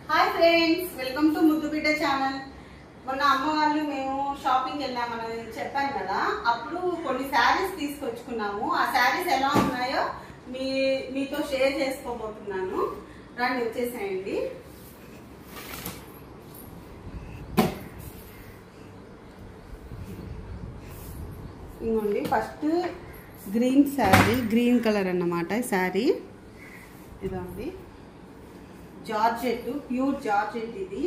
Hi friends, welcome to ముద్దు బిడ్డ channel. మొన్న అమ్మ వాళ్ళు మేము షాపింగ్ వెళ్ళామని చెప్పాను కదా, అప్పుడు కొన్ని శారీస్ తీసుకొచ్చుకున్నాము. ఆ శారీస్ ఎలా ఉన్నాయో మీతో షేర్ చేసుకోబోతున్నాను. రండి, వచ్చేసేయండి. ఇంకోండి, first green sari, green colour అన్నమాట శారీ. ఇదండి జార్జెట్, ప్యూర్ జార్జెట్. ఇది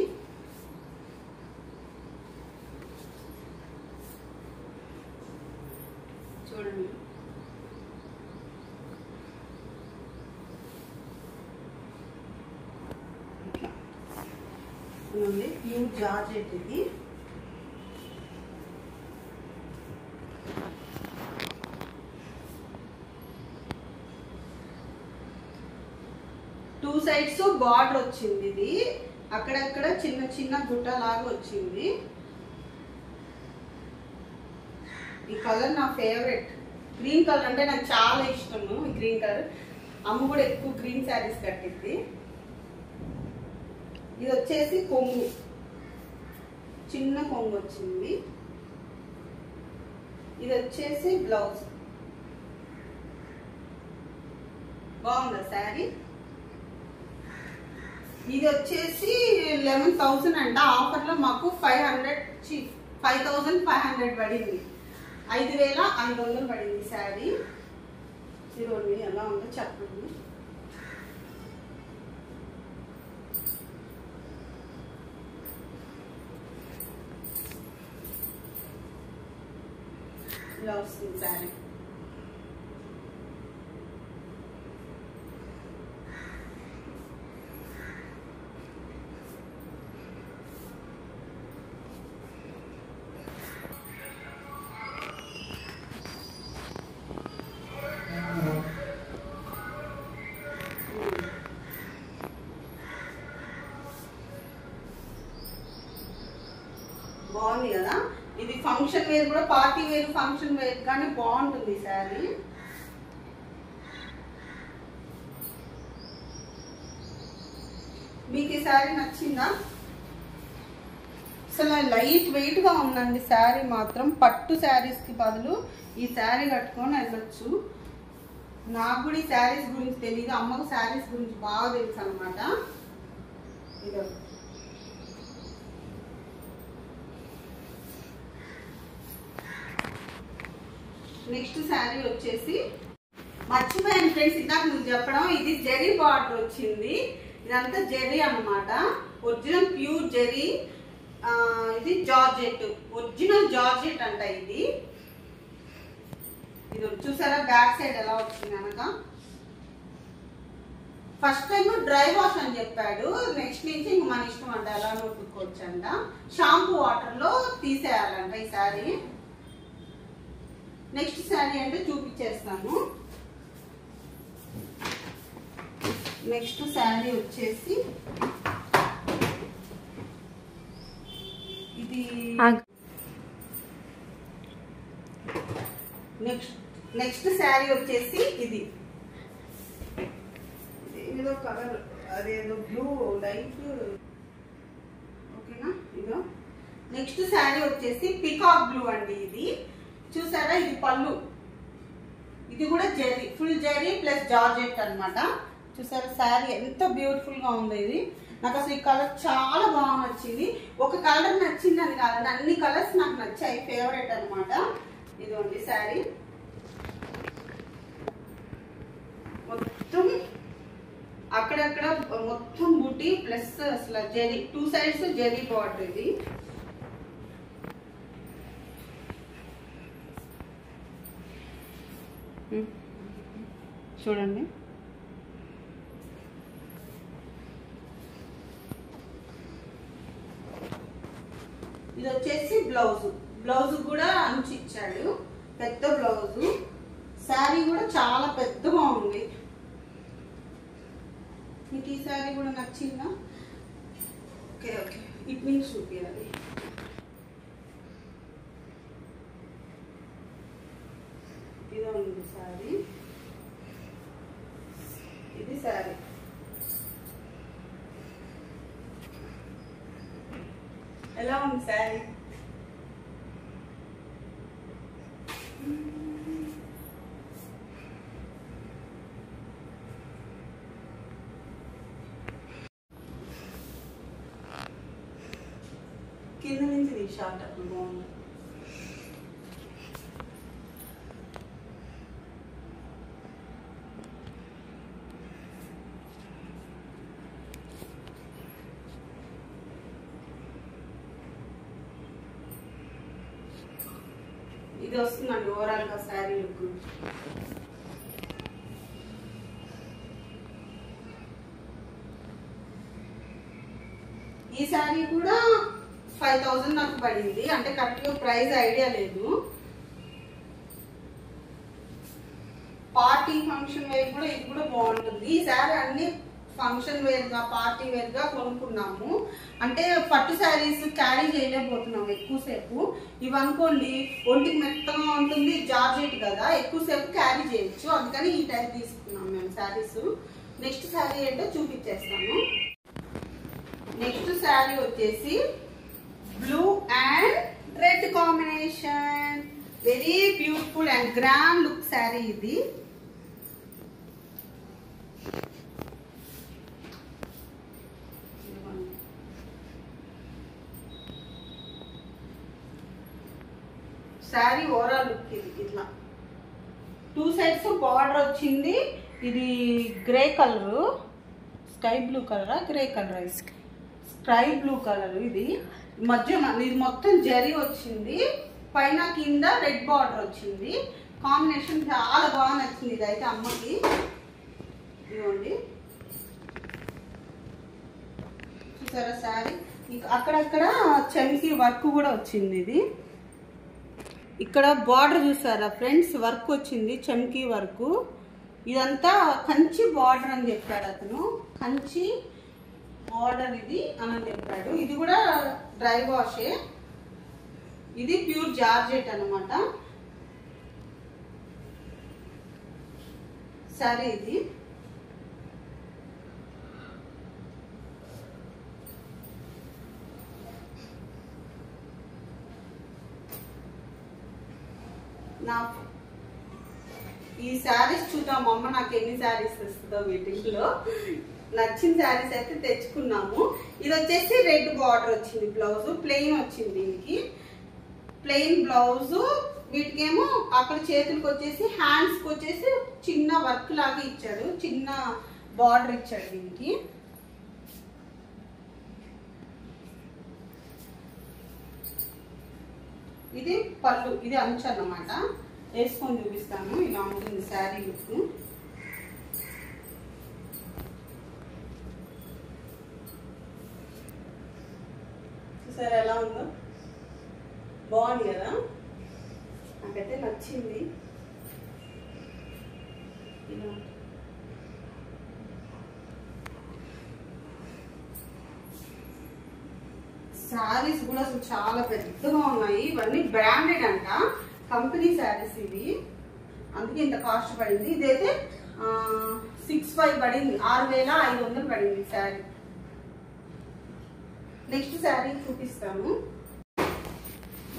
చూడండి, ప్యూర్ జార్జెట్. ఇది టూ సైడ్స్ బార్డర్ వచ్చింది. ఇది అక్కడక్కడ చిన్న చిన్న గుట్ట లాగా వచ్చింది. ఈ కలర్ నా ఫేవరెట్. గ్రీన్ కలర్ అంటే నాకు చాలా ఇష్టము. ఈ గ్రీన్ కలర్, అమ్మ కూడా ఎక్కువ గ్రీన్ శారీస్ కట్టింది. ఇది వచ్చేసి కొంగు, చిన్న కొంగు వచ్చింది. ఇది వచ్చేసి బ్లౌజ్. బాగుందా శారీ? ఇది వచ్చేసి 11,000 అంట. ఆఫర్లో మాకు 5,500 పడింది. 5,500 పడింది శారీ. చూడండి ఎలా ఉందో చెప్పండి. ఇలా వస్తుంది శారీ. బాగుంది కదా? ఇది ఫంక్షన్ వేర్ కూడా, పార్టీ వేర్, ఫంక్షన్ వేర్ కానీ బాగుంటుంది శారీ. మీకు ఈ శారీ నచ్చిందా? అసలు లైట్ వెయిట్ గా ఉందండి శారీ మాత్రం. పట్టు శారీస్ కి బదులు ఈ శారీ కట్టుకొని వెళ్ళొచ్చు. నాకు కూడా ఈ శారీస్ గురించి తెలియదు, అమ్మకు శారీస్ గురించి బాగా తెలుసు అనమాట. ఇదో నెక్స్ట్ శారీ వచ్చేసి, మర్చిపోయాను ఫ్రెండ్స్ ఇందాక నువ్వు చెప్పడం, ఇది జెరీ బార్డర్ వచ్చింది. ఇదంతా జెరీ అన్నమాట, ఒరిజినల్ ప్యూర్ జెరీ. ఇది జార్జెట్, ఒరిజినల్ జార్జెట్ అంట. ఇది చూసారా బ్యాక్ సైడ్ ఎలా వచ్చింది అనక. ఫస్ట్ టైం డ్రై వాష్ అని చెప్పాడు, నెక్స్ట్ నుంచి ఇంక మన ఇష్టం అంట, ఎలా నొట్టుకోవచ్చు అంట. షాంపూ వాటర్ లో తీసేయాలంట ఈ శారీ. నెక్స్ట్ శారీ అంటే చూపించేస్తాను. నెక్స్ట్ శారీ వచ్చేసి ఇది. నెక్స్ట్ శారీ వచ్చేసి ఇది. ఏదో కలర్, అదేదో బ్లూ లైట్. ఓకేనా? ఇదో నెక్స్ట్ శారీ వచ్చేసి పికాక్ బ్లూ అండి. ఇది చూసారా, ఇది పళ్ళు. ఇది కూడా zari, full zari plus georgette అన్నమాట. చూసారా శారీ ఎంత బ్యూటిఫుల్ గా ఉంది. ఇది నాకు అసలు ఈ కలర్ చాలా బాగా నచ్చింది. ఒక కలర్ నచ్చింది అని కాదు, అన్ని కలర్స్ నాకు నచ్చాయి, ఫేవరెట్ అనమాట. ఇదిగోండి శారీ మొత్తం అక్కడక్కడ మొత్తం బూటీ ప్లస్ అసలు zari, two sides zari border. ఇది చూడండి. ఇది వచ్చేసి బ్లౌజ్. బ్లౌజ్ కూడా అంచు ఇచ్చాడు, పెద్ద బ్లౌజ్. శారీ కూడా చాలా పెద్దగా ఉంది. మీకు ఈ శారీ కూడా నచ్చిందా? ఓకే ఓకే, ఇటు నుంచి చూపించాలి. ఇదో ఉంది శారీ. ఇది శారీ. ఎలా ఉంది శారీ? కింద నుంచి ఇది షార్ట్ అప్పుడు బాగుంది. ఇది వస్తుందండి ఓవరాల్ గా శారీ లుక్. ఈ శారీ కూడా 5000 నాకు పడింది, అంటే కరెక్ట్ గా ప్రైస్ ఐడియా లేదు. పార్టీ ఫంక్షన్ వేర్ కూడా ఇది కూడా బాగుంటుంది. ఈ శారీ అన్ని ఫంక్షన్ వేర్ గా పార్టీ వేర్ గా కొనుక్కున్నాము. అంటే పట్టు శారీస్ క్యారీ చేయలేకపోతున్నాము ఎక్కువసేపు. ఇవి అనుకోండి ఒంటికి మెత్తగా ఉంటుంది, జార్జెట్ కదా, ఎక్కువసేపు క్యారీ చేయొచ్చు. అందుకని ఈ టైప్ తీసుకున్నాం మేము శారీస్. నెక్స్ట్ శారీ ఏంటో చూపించేస్తాను. నెక్స్ట్ శారీ వచ్చేసి blue and red combination, very beautiful and grand look sari ఇది. శారీ ఓవరాల్ లుక్ ఇది ఇట్లా 2 సైడ్స్ బార్డర్ వచ్చింది. ఇది గ్రే కలర్, స్కై బ్లూ కలరా grey colour, sky blue colour. ఇది మధ్య ఇది మొత్తం జరీ వచ్చింది, పైన కింద రెడ్ బార్డర్ వచ్చింది. కాంబినేషన్ చాలా బాగా నచ్చింది. ఇదైతే అమ్మకి. ఇదిగోండి చూసారా శారీ. అక్కడక్కడ చమ్కీ వర్క్ కూడా వచ్చింది. ఇది ఇక్కడ బార్డర్ చూసారా ఫ్రెండ్స్, వర్క్ వచ్చింది, చమ్కీ వర్క్. ఇదంతా కంచి బార్డర్ అని చెప్పాడు అతను, కంచి బార్డర్ ఇది అని చెప్పాడు. ఇది కూడా డ్రై వాషే, ఇది ప్యూర్ జార్జెట్ అన్నమాట సారీ ఇది. ఈ శారీస్ చూద్దాం అమ్మ నాకు ఎన్ని శారీస్ వస్తుందో వీటిలో. నచ్చిన శారీస్ అయితే తెచ్చుకున్నాము. ఇది వచ్చేసి రెడ్ బార్డర్ వచ్చింది, బ్లౌజ్ ప్లెయిన్ వచ్చింది. దీనికి ప్లెయిన్ బ్లౌజ్, వీటికేమో అక్కడ చేతులకు వచ్చేసి హ్యాండ్స్ కి వచ్చేసి చిన్న వర్క్ లాగా ఇచ్చాడు, చిన్న బార్డర్ ఇచ్చాడు దీనికి. ఇది పళ్ళు, ఇది అంచు అన్నమాట. వేసుకొని చూపిస్తాను. ఇలా ఉంటుంది శారీ లుక్. చూసారా ఎలా ఉందో, బాగుంది కదా, నాకైతే నచ్చింది. ఇలా శారీస్ కూడా అసలు చాలా పెద్దగా ఉన్నాయి. ఇవన్నీ బ్రాండెడ్ అంట, కంపెనీ శారీస్ ఇవి, అందుకే ఇంత కాస్ట్ పడింది. ఇదైతే 65 పడింది, 6500 పడింది శారీ. నెక్స్ట్ శారీ చూపిస్తాను.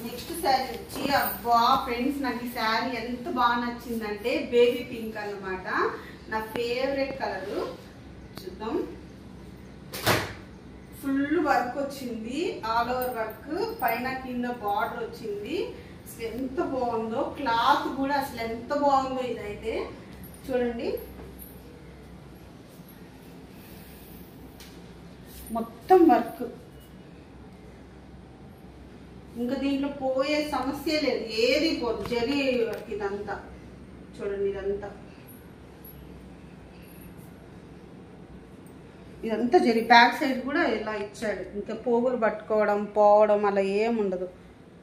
నెక్స్ట్ శారీ వచ్చి అబ్బా ఫ్రెండ్స్, నాకు ఈ శారీ ఎంత బాగా నచ్చిందంటే బేబీ పింక్ అన్నమాట, నా ఫేవరెట్ కలర్. చూద్దాం. ఫుల్ వర్క్ వచ్చింది, ఆల్ ఓవర్ వర్క్, పైన కింద బార్డర్ వచ్చింది. అసలు ఎంత బాగుందో, క్లాత్ కూడా అసలు ఎంత బాగుందో. ఇదైతే చూడండి, మొత్తం వర్క్, ఇంకా దీంట్లో పోయే సమస్య లేదు, ఏది పోదు, జరీ వర్క్ ఇదంతా. చూడండి ఇదంతా జరీ. బ్యాక్ సైడ్ కూడా ఇలా ఇచ్చాడు, ఇంకా పోగులు పట్టుకోవడం పోవడం అలా ఏముండదు.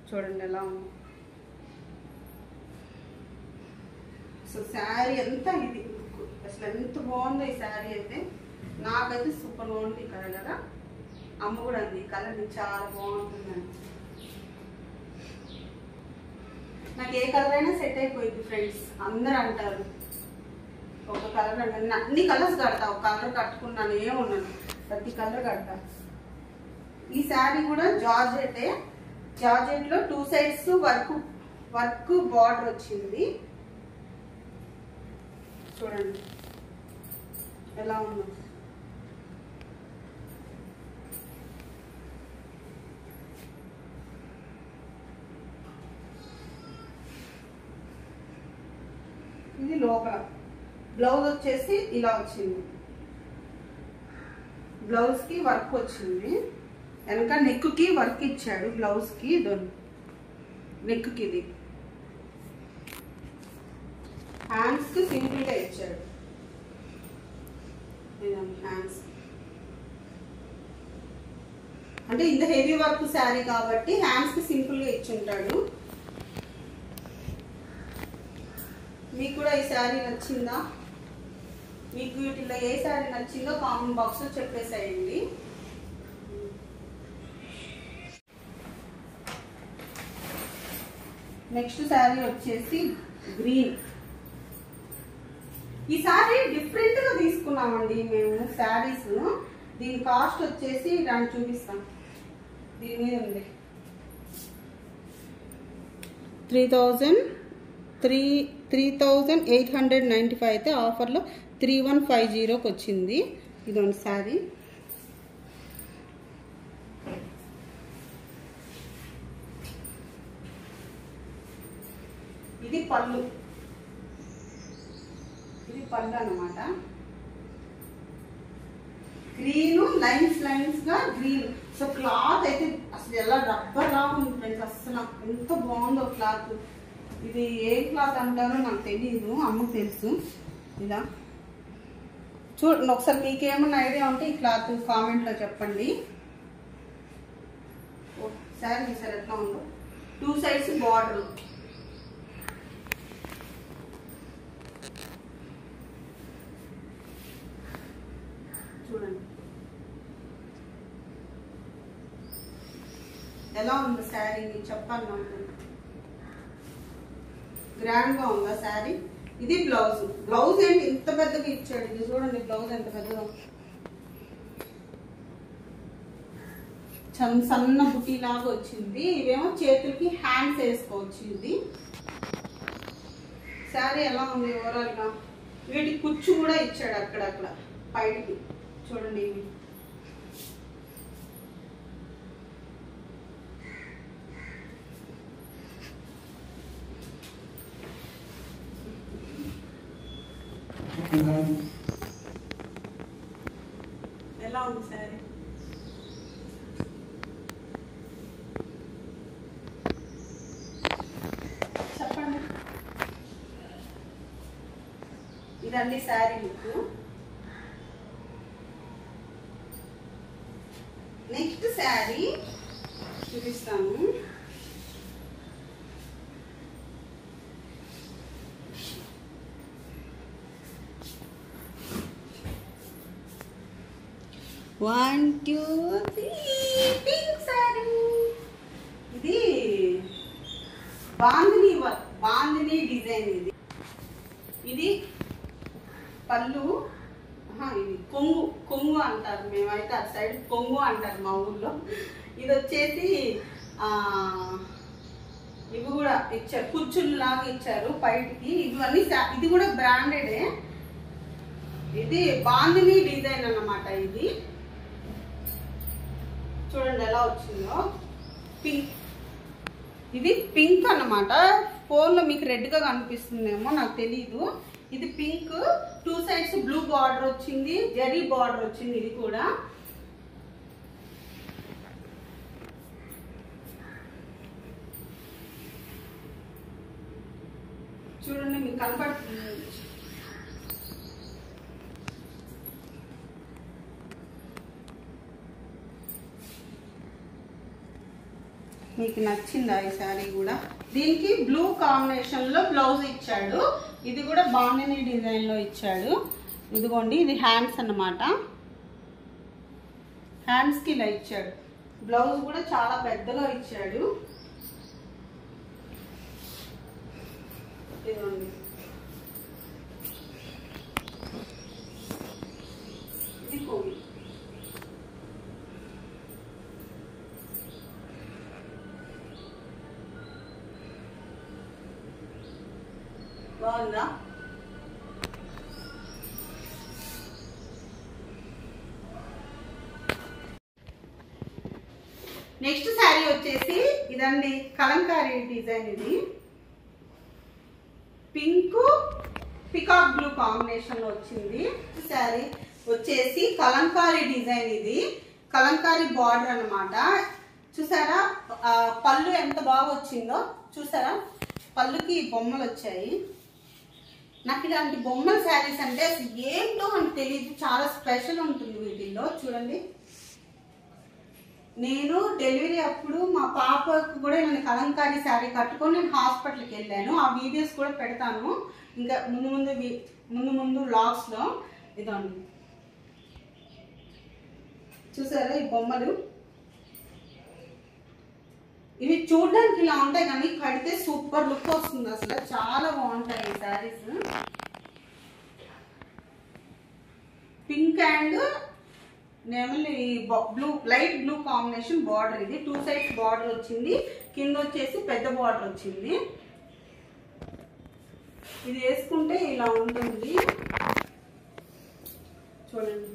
చూడండి ఎలా ఉంది అసలు శారీ అంతా. ఇది అసలు ఎంత బాగుందో ఈ శారీ అయితే, నాకైతే సూపర్ బాగుంది. ఈ కలర్ కదా, అమ్మ కూడా అంది ఈ కలర్ చాలా బాగుంటుందని. నాకు ఏ కలర్ అయినా సెట్ అయిపోయింది ఫ్రెండ్స్, అందరు అంటారు. ఒక కలర్ అంటే అన్ని కలర్స్ కడతా, ఒక కలర్ కట్టుకున్నాను ఏమున్నాను, ప్రతి కలర్ కడతా. ఈ శారీ కూడా జార్జెటే. జార్జెట్ లో 2 సైడ్స్ వర్క్ బార్డర్ వచ్చింది. చూడండి ఎలా ఉందో. ఇది లోపల బ్లౌజ్ వచ్చేసి ఇలా వచ్చింది. బ్లౌజ్ కి వర్క్ వచ్చింది. వెనక నెక్ కి వర్క్ ఇచ్చాడు. బ్లౌజ్ కి నెక్ కి ఇది. హ్యాండ్స్ కి సింపుల్ గా ఇచ్చాడు. హ్యాండ్స్ అంటే ఇంత హెవీ వర్క్ శారీ కాబట్టి హ్యాండ్స్ కి సింపుల్ గా ఇచ్చుంటాడు. మీకు కూడా ఈ శారీ నచ్చిందా? మీకు వీటిలో ఏ శారీ నచ్చిందో కామెంట్ బాక్స్ లో చెప్పేసేయండి. నెక్స్ట్ శారీ వచ్చేసి గ్రీన్. ఈ శారీ డిఫరెంట్ గా తీసుకున్నామండి మేము శారీస్. దీని కాస్ట్ వచ్చేసి దాన్ని చూపిస్తాం. దీని మీద ఉంది 3895 అయితే ఆఫర్లో 3150కి వచ్చింది. ఇదొంది శారీ. ఇది పళ్ళు. ఇది పళ్ళు అన్నమాట. గ్రీన్ లైన్స్ గా గ్రీన్. సో క్లాత్ అయితే అసలు ఎలా రబ్బర్ లా ఉంది ఫ్రెండ్స్. అసలు ఎంత బాగుందో క్లాత్. ఇది ఏ క్లాత్ అంటారో నాకు తెలియదు, అమ్మకు తెలుసు. ఇలా చూడండి ఒకసారి. మీకేమన్నా ఐడియా ఉంటే ఈ క్లాత్ కామెంట్ లో చెప్పండి. శారీ సార్ ఎట్లా ఉందో. 2 సైడ్స్ బార్డర్. చూడండి ఎలా ఉంది శారీ. చెప్పాలి నాకు. గ్రాండ్ గా ఉందా శారీ. ఇది బ్లౌజ్. బ్లౌజ్ ఏంటి ఇంత పెద్దగా ఇచ్చాడు. ఇది చూడండి బ్లౌజ్ ఎంత పెద్దగా. సన్న బుట్టి లాగా వచ్చింది. ఇవేమో చేతులకి హ్యాండ్స్ వేసుకోవచ్చింది. శారీ ఎలా ఉంది ఓవరాల్ గా. వీటికి కుచ్చు కూడా ఇచ్చాడు అక్కడక్కడ పైకి. చూడండి ఇవి. ఎలా ఉంది శారీ. చెప్పండి. ఇదండి శారీ లుక్. నెక్స్ట్ శారీ చూపిస్తాను. One, two, three. Pink sari. ఇది బాందిని డిజైన్. ఇది పళ్ళు. ఇది కొంగు అంటారు. మేమైతే అటు సైడ్ కొంగు అంటారు మా ఊర్లో. ఇది వచ్చేసి ఇవి కూడా ఇచ్చారు. కుచ్చులు లాగా ఇచ్చారు పైకి. ఇవన్నీ ఇది కూడా బ్రాండెడే. ఇది బాందిని డిజైన్ అన్నమాట. ఇది చూడండి ఎలా వచ్చిందో. పింక్. ఇది పింక్ అన్నమాట. ఫోన్లో మీకు రెడ్గా కనిపిస్తుందేమో నాకు తెలీదు. ఇది పింక్. 2 సైడ్స్ బ్లూ బార్డర్ వచ్చింది. జరీ బార్డర్ వచ్చింది. ఇది కూడా చూడండి మీకు కనపడుతుంది. మీకు నచ్చిందా ఈ శారీ కూడా. దీనికి బ్లూ కాంబినేషన్ లో బ్లౌజ్ ఇచ్చాడు. ఇది కూడా బాందిని డిజైన్ లో ఇచ్చాడు. ఇదిగోండి ఇది హ్యాండ్స్ అన్నమాట. హ్యాండ్స్ కి ఇలా ఇచ్చాడు. బ్లౌజ్ కూడా చాలా పెద్దగా ఇచ్చాడు. ఇదిగోండి. ఇది బాగుందా? నెక్స్ట్ శారీ వచ్చేసి ఇదండి, కలంకారీ డిజైన్. ఇది పింక్ పికాక్ బ్లూ కాంబినేషన్ లో వచ్చింది. శారీ వచ్చేసి కలంకారీ డిజైన్. ఇది కలంకారీ బార్డర్ అన్నమాట. చూసారా పళ్ళు ఎంత బాగా వచ్చిందో? చూసారా పళ్ళుకి బొమ్మలు వచ్చాయి. నాకు ఇలాంటి బొమ్మల శారీస్ అంటే అసలు ఏంటో అని తెలియదు, చాలా స్పెషల్ ఉంటుంది వీటిల్లో. చూడండి, నేను డెలివరీ అప్పుడు మా పాపకు కూడా నేను కలంకారీ శారీ కట్టుకొని నేను హాస్పిటల్కి వెళ్ళాను. ఆ వీడియోస్ కూడా పెడతాను ఇంకా ముందు వ్లాగ్స్ లో. ఇదండి, చూసారా ఈ బొమ్మలు? ఇవి చూడడానికి ఇలా ఉంటాయి కానీ కడితే సూపర్ లుక్ వస్తుంది. అసలు చాలా బాగుంటాయి ఈ saris. Pink and blue, light blue combination border. ఇది 2 సైడ్స్ బార్డర్ వచ్చింది. కింద వచ్చేసి పెద్ద బార్డర్ వచ్చింది. ఇది వేసుకుంటే ఇలా ఉంటుంది. చూడండి,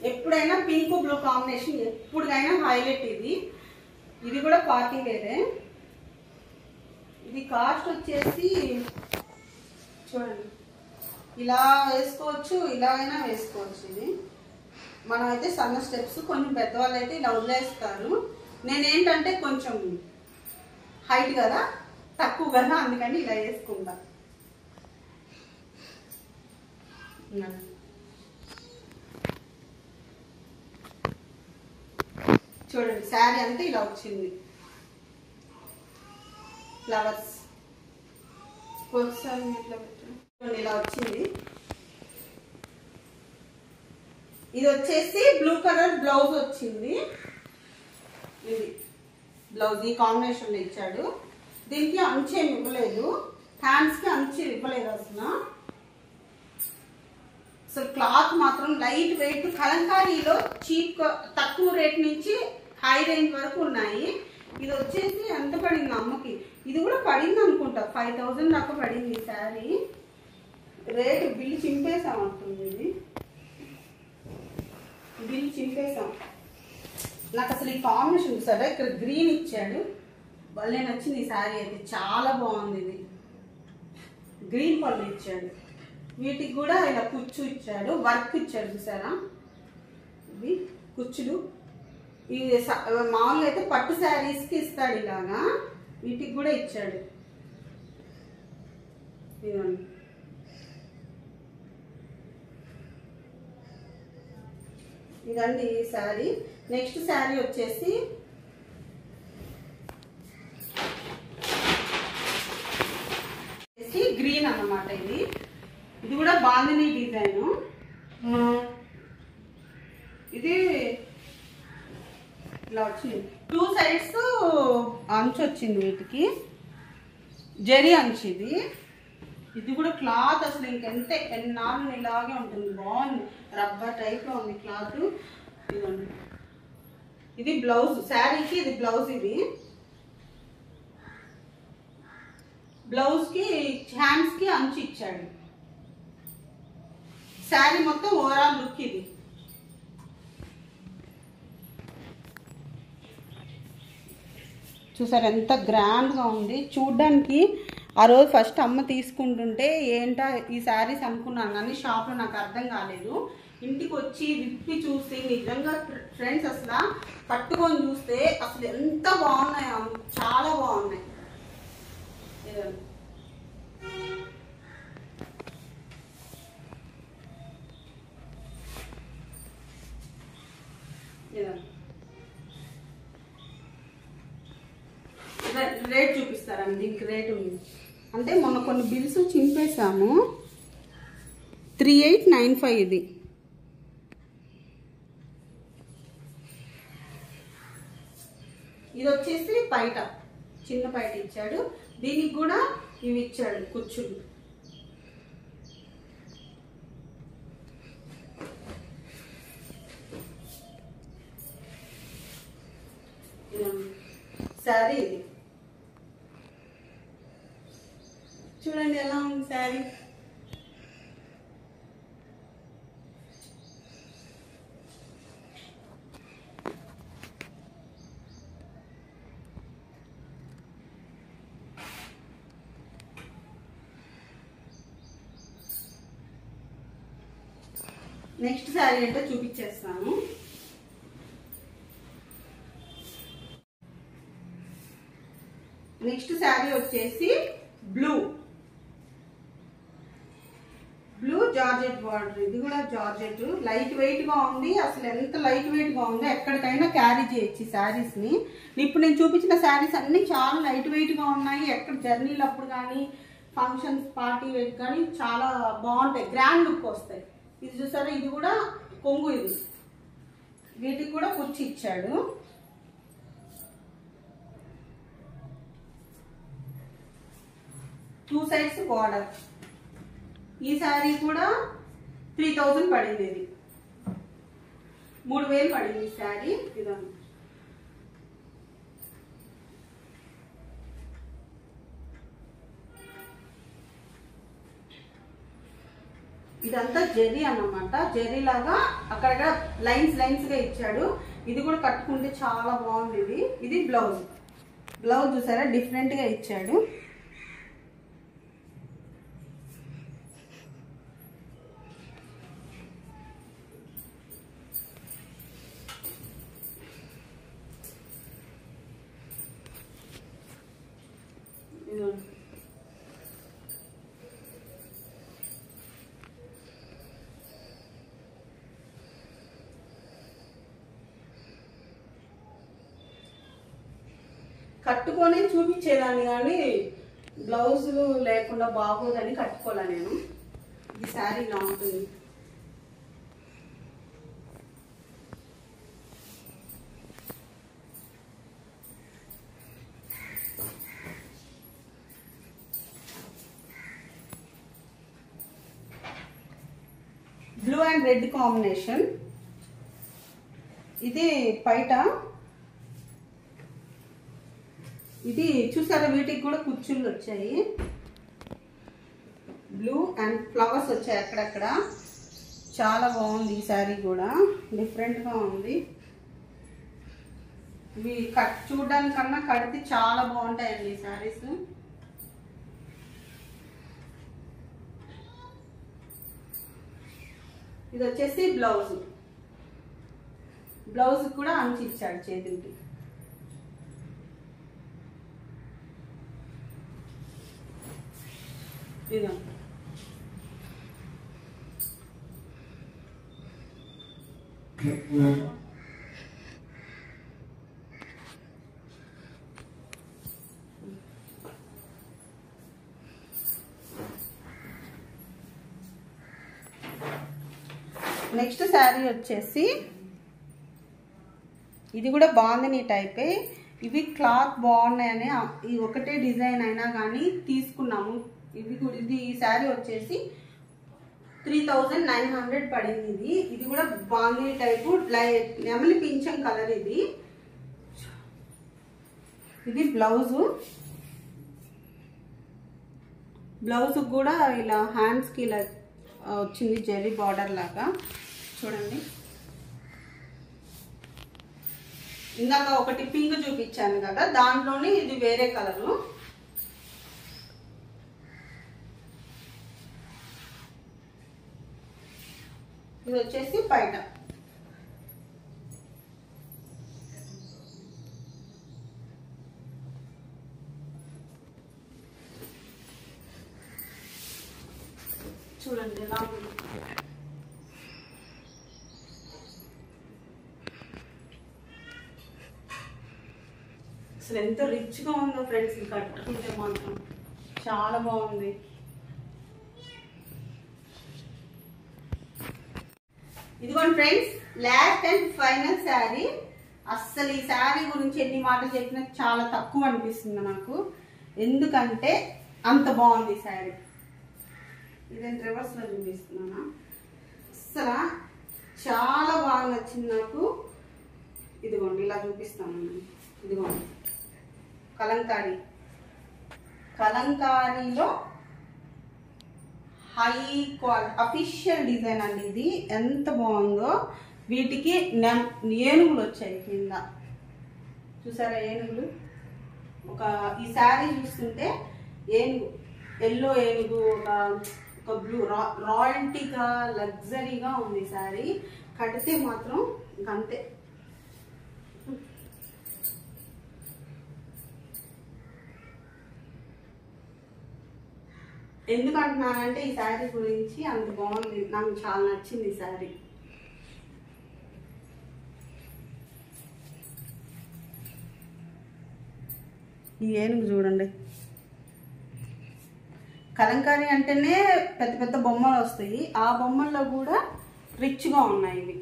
ఎప్పుడైనా పింక్ బ్లూ కాంబినేషన్ ఎప్పుడైనా హైలైట్. ఇది కూడా పార్టీ వేరే. ఇది కాస్ట్ వచ్చేసి చూడండి, ఇలా వేసుకోవచ్చు, ఇలా అయినా వేసుకోవచ్చు. ఇది మనం అయితే సన్న స్టెప్స్, కొంచెం పెద్దవాళ్ళు అయితే ఇలా వదిలేస్తారు. నేనేంటంటే కొంచెం హైట్ కదా, తక్కువ కదా, అందుకని ఇలా వేసుకుంటా. చూడండి, శారీ అంతా ఇలా వచ్చింది. ఫ్లవర్స్ ఇలా వచ్చింది. ఇది వచ్చేసి బ్లూ కలర్ బ్లౌజ్ వచ్చింది. ఇది బ్లౌజ్ ఈ కాంబినేషన్ లో ఇచ్చాడు. దీనికి అంచేం ఇవ్వలేదు, హ్యాండ్స్ కి అంచు ఇవ్వలేదు. అసలు క్లాత్ మాత్రం లైట్ వెయిట్. కలంకారీలో చీప్, తక్కువ రేట్ నుంచి హై రేంజ్ వరకు ఉన్నాయి. ఇది వచ్చేసి ఎంత పడింది అమ్మకి? ఇది కూడా పడింది అనుకుంటా, 5000 దాకా పడింది ఈ శారీ. రేటు బిల్లు చింపేసాం అంటుంది. ఇది బిల్లు చింపేసాం. నాకు అసలు ఈ కాంబినేషన్ చూసారా, ఇక్కడ గ్రీన్ ఇచ్చాడు, భలే నచ్చింది ఈ శారీ అయితే, చాలా బాగుంది. ఇది గ్రీన్ పళ్ళు ఇచ్చాడు. వీటికి కూడా ఇలా కుచ్చు ఇచ్చాడు, వర్క్ ఇచ్చాడు. చూసారా ఇవి కుచ్చులు. ఇవి మామూలుగా అయితే పట్టు శారీస్ కి ఇస్తాడు ఇలాగా, వీటికి కూడా ఇచ్చాడు. ఇదండి ఈ శారీ. నెక్స్ట్ శారీ వచ్చేసి గ్రీన్ అన్నమాట. ఇది కూడా బాందిని డిజైన్. ఇది ఇలా వచ్చింది, 2 సైడ్స్ అంచు వచ్చింది. వీటికి జరీ అంచు. ఇది కూడా క్లాత్ అసలు ఇంకెంత ఎన్నాళ్ళు ఇలాగే ఉంటుంది. బాగుంది, రబ్బర్ టైప్ లో ఉంది క్లాత్. ఇదండి, ఇది బ్లౌజ్ శారీకి. ఇది బ్లౌజ్. ఇది బ్లౌజ్ కి హ్యాండ్స్ కి అంచు ఇచ్చాడు. శారీ మొత్తం ఓవరాల్ లుక్ ఇది. చూసారు ఎంత గ్రాండ్ గా ఉంది చూడ్డానికి. ఆ రోజు ఫస్ట్ అమ్మ తీసుకుంటుంటే ఏంటా ఈ శారీస్ అనుకున్నాను, కానీ షాప్ లో నాకు అర్థం కాలేదు. ఇంటికి వచ్చి విప్పి చూసి నిజంగా ఫ్రెండ్స్ అసలు పట్టుకొని చూస్తే అసలు ఎంత బాగున్నాయో, చాలా బాగున్నాయి. రేట్ చూపిస్తారండి, దీనికి రేట్ ఉంది. అంటే మొన్న కొన్ని బిల్స్ చింపేశాము. 3895 ఇది. ఇది వచ్చేసి పైట, చిన్న పైట ఇచ్చాడు. దీనికి కూడా ఇవి ఇచ్చాడు కుచ్చులు. శారీ ఇది చూడండి ఎలా ఉంది శారీ. నెక్స్ట్ శారీ అంటే చూపించేస్తాను. నెక్స్ట్ శారీ వచ్చేసి బ్లూ జార్జెట్ బార్డర్. ఇది కూడా జార్జెట్, లైట్ వెయిట్ గా ఉంది. అసలు ఎంత లైట్ వెయిట్ గా ఉందో ఎక్కడికైనా క్యారీ చేయొచ్చు ఈ శారీస్ ని. ఇప్పుడు నేను చూపించిన శారీస్ అన్ని చాలా లైట్ వెయిట్ గా ఉన్నాయి. ఎక్కడ జర్నీలు అప్పుడు కానీ ఫంక్షన్స్ పార్టీ వేర్ కానీ చాలా బాగుంటాయి, గ్రాండ్ లుక్ వస్తాయి. ఇది చూసారా, ఇది కూడా కొంగు. ఇది వీటికి కూడా కుర్చీ ఇచ్చాడు. Two sides border. ఈ శారీ కూడా 3000 పడింది. ఇది 3000 పడింది ఈ శారీ. ఇదంతా జెరీ అన్నమాట. జెరీ లాగా అక్కడక్కడ లైన్స్ గా ఇచ్చాడు. ఇది కూడా కట్టుకుంటే చాలా బాగుంది. ఇది బ్లౌజ్ చూసారా డిఫరెంట్ గా ఇచ్చాడు. కట్టుకొని చూపించేదాన్ని కానీ బ్లౌజులు లేకుండా బాగోదని కట్టుకోలే నేను. ఈ శారీ ఇలా ఉంటుంది. Blue and red combination. ఇది పైట. ఇది చూసారా, వీటికి కూడా కుర్చీలు వచ్చాయి. బ్లూ అండ్ ఫ్లవర్స్ వచ్చాయి అక్కడక్కడ. చాలా బాగుంది ఈ శారీ కూడా, డిఫరెంట్ గా ఉంది. ఇవి చూడడానికన్నా కడితే చాలా బాగుంటాయండి ఈ శారీస్. ఇది వచ్చేసి బ్లౌజ్ కూడా అంచి ఇచ్చాడు చేతులకి. ఇదా నెక్స్ట్ శారీ వచ్చేసి ఇది కూడా బాగుంది టైపే. ఇవి క్లాత్ బాగున్నాయని ఈ ఒకటే డిజైన్ అయినా కానీ తీసుకున్నాము. ఇది ఈ శారీ వచ్చేసి 3900 పడింది. ఇది కూడా బాగుంది టైపు, నెమలి పింఛం కలర్. ఇది బ్లౌజ్ కూడా ఇలా హ్యాండ్స్ కి ఇలా వచ్చింది జెరీ బార్డర్ లాగా. చూడండి, ఇందాక ఒకటి పింక్ చూపించాను కదా, దాంట్లోనే ఇది వేరే కలరు. ఇది వచ్చేసి పైట. చూడండి ఎలా ఉంది. అసలు ఎంత రిచ్ గా ఉందో ఫ్రెండ్స్, కట్టుకుంటే మాత్రం చాలా బాగుంది. ఇదిగోండి friends, last and final sari. అస్సలు ఈ శారీ గురించి ఎన్ని మాటలు చెప్పినా చాలా తక్కువ అనిపిస్తుంది నాకు, ఎందుకంటే అంత బాగుంది ఈ శారీ. ఇదేంటి రివర్స్ లో చూపిస్తున్నానా? అస్సలు చాలా బాగా నచ్చింది నాకు. ఇదిగోండి ఇలా చూపిస్తాను. ఇదిగోండి కలంకారీలో హై క్వాలిటీ అఫీషియల్ డిజైన్ అండి ఇది. ఎంత బాగుందో. వీటికి ఏనుగులు వచ్చాయి కింద, చూసారా ఏనుగులు. ఈ శారీ చూస్తుంటే ఏనుగు, ఎల్లో ఏనుగు, ఒక బ్లూ రాయల్టీగా లగ్జరీగా ఉంది శారీ. కడితే మాత్రం అంతే. ఎందుకంటున్నానంటే ఈ శారీ గురించి అంత బాగుంది, నాకు చాలా నచ్చింది ఈ శారీ. ఈ ఏనుగు చూడండి. కలంకారీ అంటేనే పెద్ద పెద్ద బొమ్మలు వస్తాయి, ఆ బొమ్మల్లో కూడా రిచ్గా ఉన్నాయి ఇవి.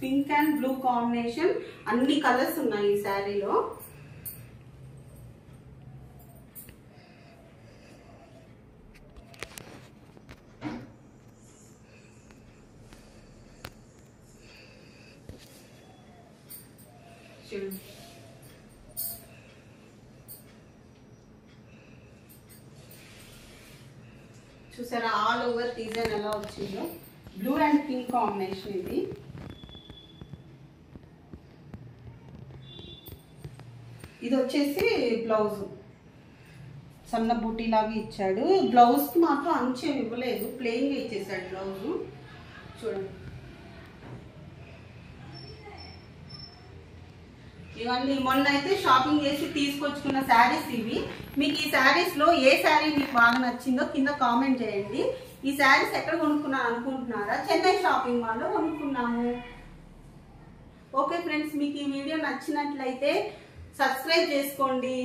పింక్ అండ్ బ్లూ కాంబినేషన్, అన్ని కలర్స్ ఉన్నాయి ఈ శారీలో. చూసారా ఆల్ ఓవర్ డిజైన్ ఎలా వచ్చిందో. బ్లూ అండ్ పింక్ కాంబినేషన్ ఇది. ఇది వచ్చేసి బ్లౌజ్, సన్న బూటీ లాగా ఇచ్చాడు. బ్లౌజ్ కి మాత్రం అంచెం ఇవ్వలేదు, ప్లెయిన్ గా ఇచ్చేసాడు బ్లౌజ్. చూడండి ఇవన్నీ మొన్న అయితే షాపింగ్ చేసి తీసుకొచ్చుకున్న శారీస్ ఇవి. మీకు ఈ శారీస్ లో ఏ శారీ మీకు బాగా నచ్చిందో కింద కామెంట్ చేయండి. ఈ శారీస్ ఎక్కడ కొనుక్కున్నాను అనుకుంటున్నారా? చెన్నై షాపింగ్ మాల్లో కొనుక్కున్నాము. ఓకే ఫ్రెండ్స్, మీకు ఈ వీడియో నచ్చినట్లయితే సబ్స్క్రైబ్ చేసుకోండి.